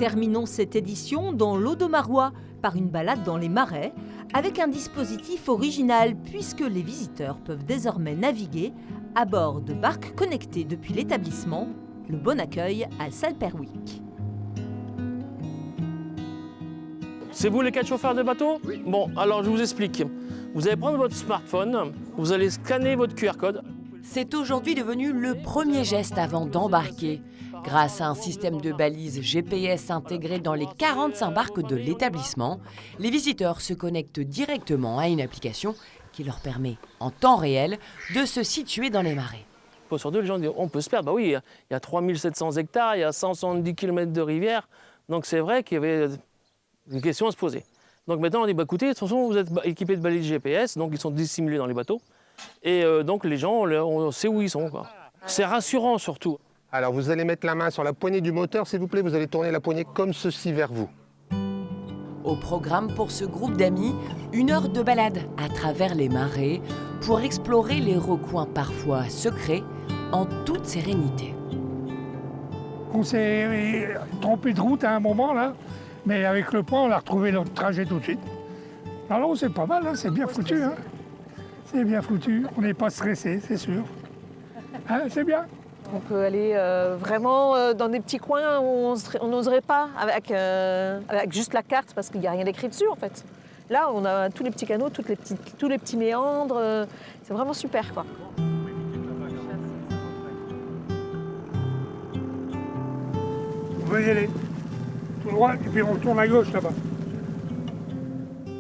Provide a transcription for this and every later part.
Terminons cette édition dans l'Audomarois par une balade dans les marais avec un dispositif original puisque les visiteurs peuvent désormais naviguer à bord de barques connectées depuis l'établissement, le Bon Accueil à Salperwick. C'est vous les 4 chauffeurs de bateau? Oui. Bon, alors je vous explique. Vous allez prendre votre smartphone, vous allez scanner votre QR code. C'est aujourd'hui devenu le premier geste avant d'embarquer. Grâce à un système de balises GPS intégré dans les 45 barques de l'établissement, les visiteurs se connectent directement à une application qui leur permet, en temps réel, de se situer dans les marais. Sur deux, les gens disent on peut se perdre. Bah oui, il y a 3700 hectares, il y a 170 km de rivière. Donc c'est vrai qu'il y avait une question à se poser. Donc maintenant on dit bah écoutez, de toute façon vous êtes équipés de balises GPS, donc ils sont dissimulés dans les bateaux. Et donc les gens, on sait où ils sont, quoi. C'est rassurant surtout. Alors vous allez mettre la main sur la poignée du moteur, s'il vous plaît, vous allez tourner la poignée comme ceci vers vous. Au programme pour ce groupe d'amis, 1 heure de balade à travers les marais pour explorer les recoins parfois secrets en toute sérénité. On s'est trompé de route à un moment là, mais avec le point on a retrouvé notre trajet tout de suite. Alors c'est pas mal, hein, c'est bien foutu. Hein. C'est bien foutu, on n'est pas stressé, c'est sûr. Hein, c'est bien. On peut aller vraiment dans des petits coins où on n'oserait pas avec juste la carte parce qu'il n'y a rien d'écrit dessus en fait. Là, on a tous les petits canaux, tous les petits méandres. C'est vraiment super, quoi. Vous pouvez y aller. Tout droit, et puis on tourne à gauche là-bas.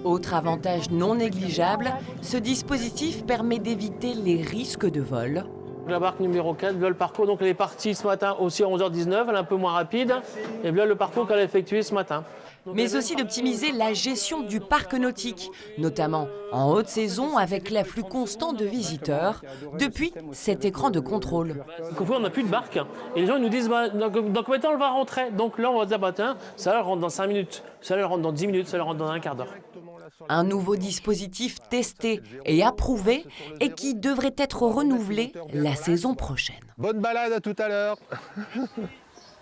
Autre avantage non négligeable, ce dispositif permet d'éviter les risques de vol. La barque numéro 4, voilà le parcours, donc elle est partie ce matin aussi à 11h19, elle est un peu moins rapide. Et voilà le parcours qu'elle a effectué ce matin. Mais aussi d'optimiser la gestion du parc nautique, notamment en haute saison avec l'afflux constant de visiteurs, depuis cet écran de contrôle. On n'a plus de barque et les gens ils nous disent bah, dans combien de temps elle va rentrer? Donc là on va dire bah, tiens, ça elle rentre dans 5 minutes, ça elle rentre dans 10 minutes, ça elle rentre dans un quart d'heure. Un nouveau dispositif testé et approuvé et qui devrait être renouvelé la saison prochaine. Bonne balade, à tout à l'heure.